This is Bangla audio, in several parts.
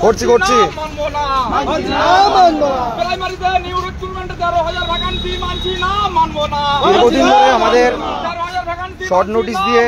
করছি করছি দীর্ঘদিন ধরে আমাদের শর্ট নোটিশ দিয়ে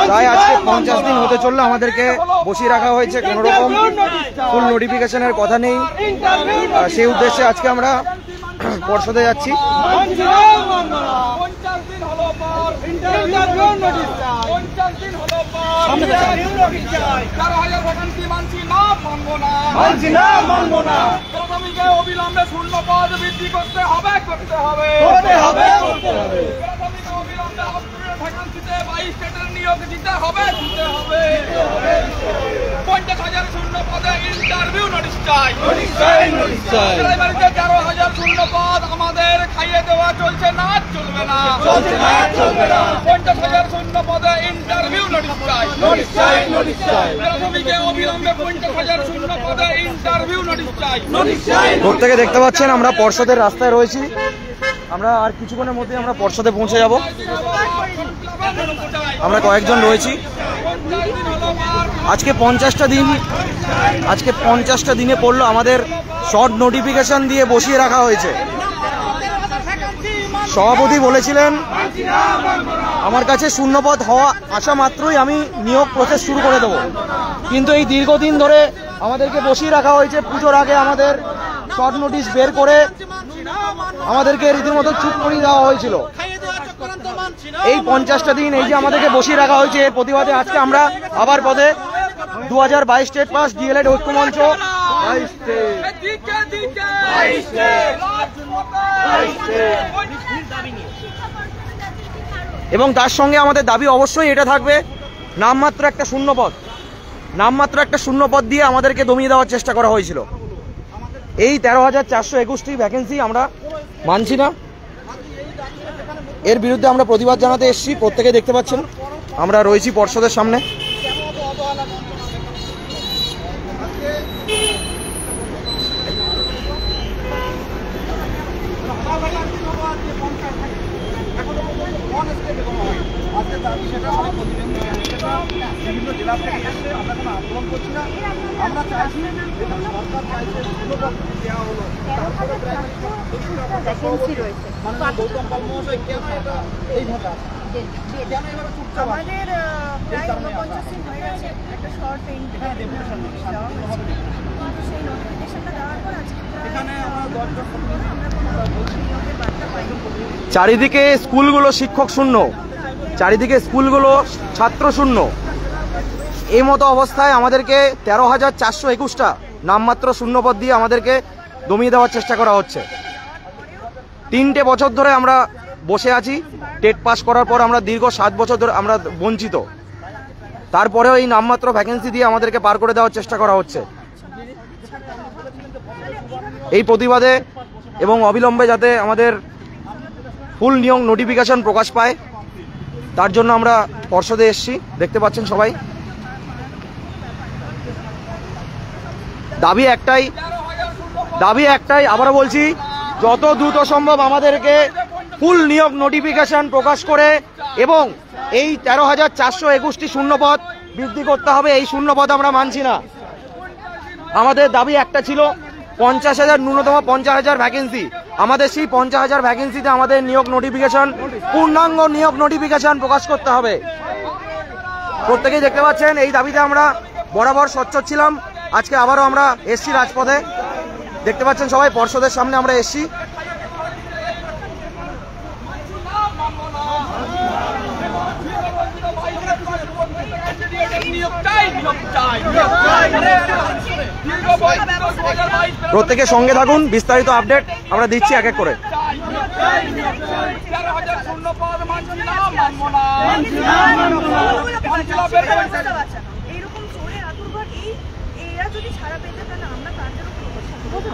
প্রায় আজকে 50 দিন হতে চললো আমাদেরকে বসিয়ে রাখা হয়েছে। কোনো রকম ফুল নোটিফিকেশনের কথা নেই। সেই উদ্দেশ্যে আজকে আমরা পর্ষদে যাচ্ছি। অবিলম্বে শূন্য পদ বৃদ্ধি করতে হবে ভ্যাকান্সিতে 22 স্টেটের নিয়োগ দিতে হবে 50,000 শূন্য পদে ইন্টারভিউ নোটিশ চাই। 13,000 শূন্য পদ আমাদের খাইয়ে দেওয়া চলছে না, চলবে না। 50,000 শূন্য পদে ইন্টারভিউ নোটিশ চাই। প্রাথমিকে অবিলম্বে 50,000 শূন্য পদে ইন্টারভিউ নোটিশ চাই। প্রত্যেকে দেখতে পাচ্ছেন আমরা পর্ষদের রাস্তায় রয়েছি। আমরা আর কিছুক্ষণের মধ্যে আমরা পর্ষদে পৌঁছে যাব। আমরা কয়েকজন রয়েছি। আজকে 50টা দিনে পড়লো আমাদের শর্ট নোটিফিকেশন দিয়ে বসিয়ে রাখা হয়েছে। সভাপতি বলেছিলেন আমার কাছে শূন্যপদ হওয়া আসা মাত্রই আমি নিয়োগ প্রসেস শুরু করে দেব, কিন্তু এই দীর্ঘদিন ধরে আমাদেরকে বসিয়ে রাখা হয়েছে। পুজোর আগে আমাদের শর্ট নোটিশ বের করে আমাদেরকে রীতিমতো চুপ করিয়ে দেওয়া হয়েছিল। এই 50টা দিন এই যে আমাদেরকে বসিয়ে রাখা হয়েছে, এর প্রতিবাদে আজকে আমরা আবার পদে 2022 স্টেট পাস ডিএলএড ঐক্যমঞ্চ এবং তার সঙ্গে আমাদের দাবি অবশ্যই এটা থাকবে, নামমাত্র একটা শূন্য পদ দিয়ে আমাদেরকে দমিয়ে দেওয়ার চেষ্টা করা হয়েছিল। এই 13,421টি ভ্যাকেন্সি আমরা মানছি না, এর বিরুদ্ধে আমরা প্রতিবাদ জানাতে এসেছি। প্রত্যেকে দেখতে পাচ্ছেন আমরা রয়েছি পর্ষদের সামনে। বিভিন্ন জেলা থেকে এসে আমরা কোনো আন্দোলন করছি না। আমরা চাইছি যেটা সরকার চাইছে দেওয়া হলো, তারপরে গৌতম পাল মহাশয় কেন এটা এইভাবে কেন এভাবে চুপচাপ? আমাদের প্রায় 49 দিন হয়ে গেছে একটা শর্ট সেই নোটিফিকেশনটা দেওয়ার পর আজকে এখানে আমরা 10 বার্তা পাই। চারিদিকে স্কুলগুলো শিক্ষক শূন্য, চারিদিকে স্কুলগুলো ছাত্র শূন্য। এই মতো অবস্থায় আমাদেরকে 13,421টা নামমাত্র শূন্যপদ দিয়ে আমাদেরকে দমিয়ে দেওয়ার চেষ্টা করা হচ্ছে। 3টে বছর ধরে আমরা বসে আছি। টেট পাস করার পর আমরা দীর্ঘ 7 বছর ধরে আমরা বঞ্চিত। তারপরেও এই নামমাত্র ভ্যাকেন্সি দিয়ে আমাদেরকে পার করে দেওয়ার চেষ্টা করা হচ্ছে। এই প্রতিবাদে এবং অবিলম্বে যাতে আমাদের ফুল নিয়োগ নোটিফিকেশন প্রকাশ পায় তার জন্য আমরা পর্ষদে এসেছি। দেখতে পাচ্ছেন সবাই। দাবি একটাই, আবারও বলছি, যত দ্রুত সম্ভব আমাদেরকে ফুল নিয়োগ নোটিফিকেশন প্রকাশ করে এবং এই 13,421টি শূন্যপদ বৃদ্ধি করতে হবে। এই শূন্যপদ আমরা মানছি না। আমাদের দাবি একটা ছিল 50,000, ন্যূনতম 50,000 ভ্যাকেন্সি। আমাদের সেই 50,000 ভ্যাকেন্সিতে আমাদের নিয়োগ নোটিফিকেশন, পূর্ণাঙ্গ নিয়োগ নোটিফিকেশন প্রকাশ করতে হবে। প্রত্যেকেই দেখতে পাচ্ছেন এই দাবিতে আমরা বরাবর সোচ্চার ছিলাম। আজকে আবারও আমরা এসছি রাজপথে। দেখতে পাচ্ছেন সবাই পর্ষদের সামনে আমরা এসছি। প্রত্যেকে সঙ্গে থাকুন, বিস্তারিত আপডেট আমরা দিচ্ছি এক এক করে।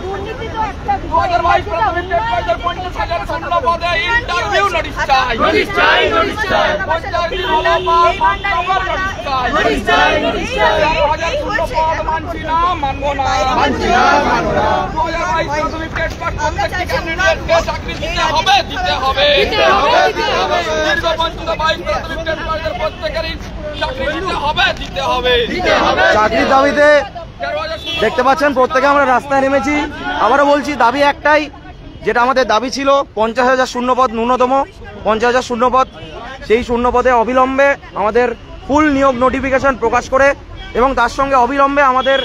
দুর্নীতি তো একটা পদে ইন্টারভিউ নোটিশ চাই, নোটিশ চাই, নোটিশ চাই। পঞ্চায়েত হলো পদ, নোটিশ চাই, নোটিশ চাই। 13,000 পদ মানছি না, মানবো না, মানছি না, মানবো না। 2022 প্রাথমিক টেস্ট পাস প্রত্যেকটি ক্যান্ডিডেটকে চাকরি দিতে হবে, দিতে হবে, দিতে হবে, দিতে হবে। দীর্ঘ 22 প্রাথমিক টেস্ট পাসের প্রত্যেকেরই চাকরি দিতে হবে, দিতে হবে, দিতে হবে। চাকরির দাবিতে দেখতে পাচ্ছেন প্রত্যেকে আমরা রাস্তায় নেমেছি। আবারও বলছি, দাবি একটাই, যেটা আমাদের দাবি ছিল 50,000 শূন্যপদ, ন্যূনতম 50,000 শূন্যপদ। সেই শূন্যপদে অবিলম্বে আমাদের ফুল নিয়োগ নোটিফিকেশন প্রকাশ করে এবং তার সঙ্গে অবিলম্বে আমাদের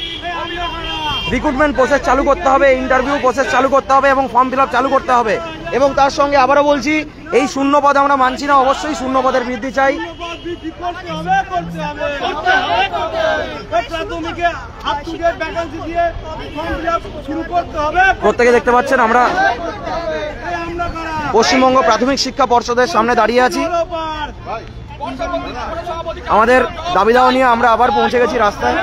রিক্রুটমেন্ট প্রসেস চালু করতে হবে, ইন্টারভিউ প্রসেস চালু করতে হবে এবং ফর্ম ফিল আপ চালু করতে হবে। এবং তার সঙ্গে আবারও বলছি, এই শূন্যপদ আমরা মানছি না, অবশ্যই শূন্যপদের বৃদ্ধি চাই। প্রত্যেকে দেখতে পাচ্ছেন আমরা পশ্চিমবঙ্গ প্রাথমিক শিক্ষা পর্ষদের সামনে দাঁড়িয়ে আছি। আমাদের দাবি দাওয়া নিয়ে আমরা আবার পৌঁছে গেছি রাস্তায়।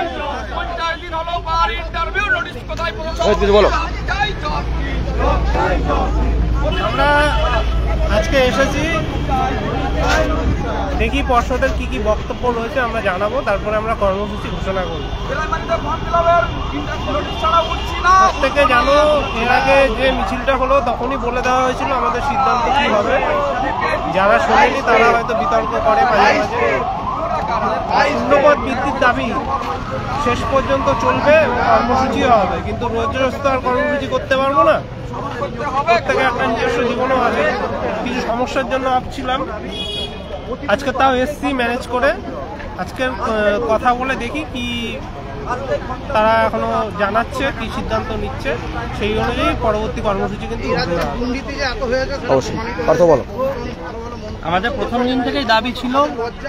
বলো। আমরা আজকে এসেছি, দেখি পর্ষদের কি কি বক্তব্য রয়েছে আমরা জানাবো, তারপরে আমরা কর্মসূচি ঘোষণা করব। প্রত্যেকে জানো, এর আগে যে মিছিলটা হলো তখনই বলে দেওয়া হয়েছিল আমাদের সিদ্ধান্ত কি হবে। যারা শোনেনি তারা হয়তো বিতর্ক করে মাঝে মাঝে। শূন্যপদ বৃদ্ধির দাবি শেষ পর্যন্ত চলবে, কর্মসূচি হবে, কিন্তু রোজ রোজ তো আর কর্মসূচি করতে পারবো না। প্রত্যেকে একটা নিজস্ব জীবনও আছে, কিছু সমস্যার জন্য ভাবছিলাম। আজকে তাও এসছি ম্যানেজ করে। আজকের কথা বলে দেখি কি তারা এখনো জানাচ্ছে, কি সিদ্ধান্ত নিচ্ছে, সেই অনুযায়ী পরবর্তী কর্মসূচি কিন্তু অবশ্যই অর্থ বলো। আমাদের প্রথম দিন থেকেই দাবি ছিল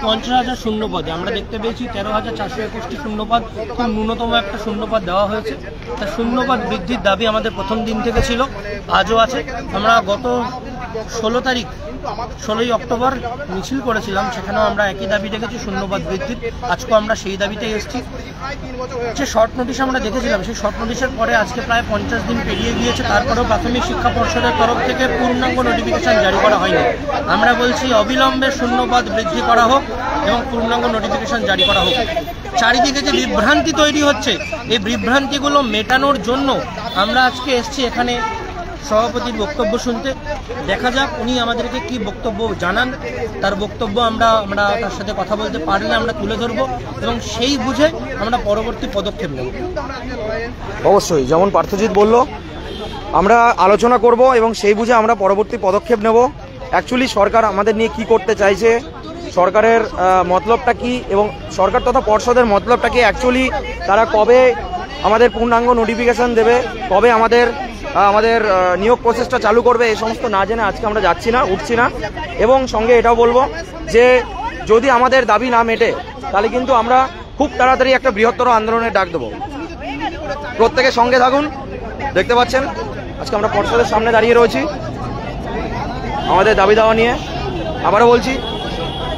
50,000 শূন্যপদে। আমরা দেখতে পেয়েছি 13,421টি শূন্যপদ খুব ন্যূনতম একটা শূন্যপদ দেওয়া হয়েছে। তা শূন্যপদ বৃদ্ধির দাবি আমাদের প্রথম দিন থেকে ছিল, আজও আছে। আমরা গত 16 অক্টোবর মিছিল করেছিলাম, সেখানেও আমরা একই দাবি দেখেছি, শূন্যপদ বৃদ্ধির। আজকেও আমরা সেই দাবিতেই এসেছি। যে শর্ট নোটিশ আমরা দেখেছিলাম, সেই শর্ট নোটিশের পরে আজকে প্রায় 50 দিন পেরিয়ে গিয়েছে, তারপরেও প্রাথমিক শিক্ষা পর্ষদের তরফ থেকে পূর্ণাঙ্গ নোটিফিকেশন জারি করা হয়নি। আমরা বলছি অবিলম্বে শূন্যপদ বৃদ্ধি করা হোক এবং পূর্ণাঙ্গ নোটিফিকেশন জারি করা হোক। চারিদিকে যে বিভ্রান্তি তৈরি হচ্ছে, এই বিভ্রান্তিগুলো মেটানোর জন্য আমরা আজকে এসেছি এখানে সভাপতির বক্তব্য শুনতে। দেখা যাক উনি আমাদেরকে কি বক্তব্য জানান, তার বক্তব্য আমরা তার সাথে কথা বলতে পারলে আমরা তুলে ধরবো এবং সেই বুঝে আমরা পরবর্তী পদক্ষেপ নেব। অবশ্যই, যেমন পার্থজিৎ বলল, আমরা আলোচনা করব এবং সেই বুঝে আমরা পরবর্তী পদক্ষেপ নেব। অ্যাকচুয়ালি সরকার আমাদের নিয়ে কি করতে চাইছে, সরকারের মতলবটা কি এবং সরকার তথা পর্ষদের মতলবটা কি, অ্যাকচুয়ালি তারা কবে আমাদের পূর্ণাঙ্গ নোটিফিকেশন দেবে, কবে আমাদের নিয়োগ প্রসেসটা চালু করবে, এই সমস্ত না জেনে আজকে আমরা যাচ্ছি না, উঠছি না। এবং সঙ্গে এটাও বলবো যে যদি আমাদের দাবি না মেটে তাহলে কিন্তু আমরা খুব তাড়াতাড়ি একটা বৃহত্তর আন্দোলনের ডাক দেবো। প্রত্যেকে সঙ্গে থাকুন। দেখতে পাচ্ছেন আজকে আমরা পর্ষদের সামনে দাঁড়িয়ে রয়েছি আমাদের দাবি দাওয়া নিয়ে। আবারও বলছি,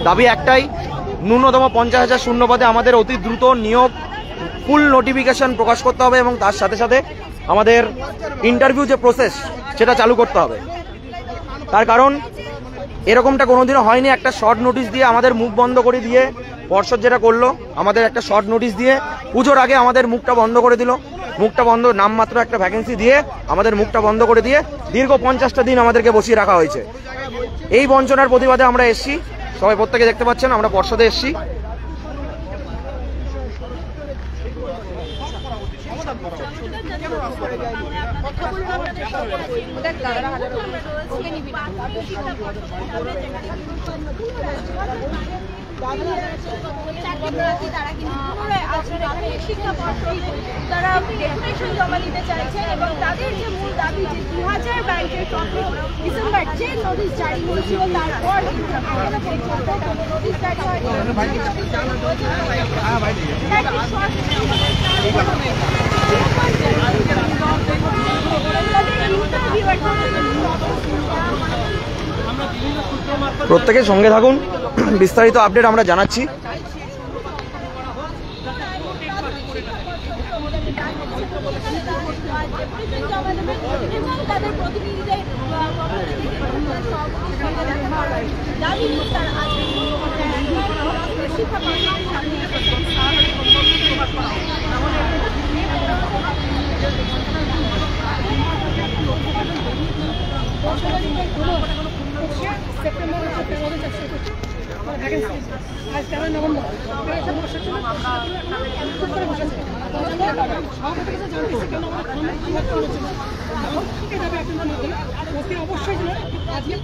দাবি একটাই, ন্যূনতম 50,000 শূন্যপদে আমাদের অতি দ্রুত নিয়োগ ফুল নোটিফিকেশন প্রকাশ করতে হবে এবং তার সাথে সাথে আমাদের ইন্টারভিউ যে প্রসেস সেটা চালু করতে হবে। তার কারণ এরকমটা কোনোদিনও হয়নি, একটা শর্ট নোটিশ দিয়ে আমাদের মুখ বন্ধ করে দিয়ে পর্ষদ যেটা করলো, আমাদের একটা শর্ট নোটিশ দিয়ে পুজোর আগে আমাদের মুখটা বন্ধ করে দিল। মুখটা বন্ধ, নামমাত্র একটা ভ্যাকেন্সি দিয়ে আমাদের মুখটা বন্ধ করে দিয়ে দীর্ঘ 50টা দিন আমাদেরকে বসিয়ে রাখা হয়েছে। এই বঞ্চনার প্রতিবাদে আমরা এসছি, সবাই প্রত্যেকে দেখতে পাচ্ছেন আমরা পর্ষদে এসছি। তারা ডেপুটেশন জমা দিতে চাইছেন এবং তাদের যে মূল দাবি যে 2000 ব্যাংকের ডিসেম্বর যে নোটিশ জারি হয়েছিল তারপর নোটিশ জারি হয়নি। প্রত্যেকের সঙ্গে থাকুন, বিস্তারিত আপডেট আমরা জানাচ্ছি। তাদের প্রতিনিধিদের দাবি তার আজকে শিক্ষা অবশ্যই আজকে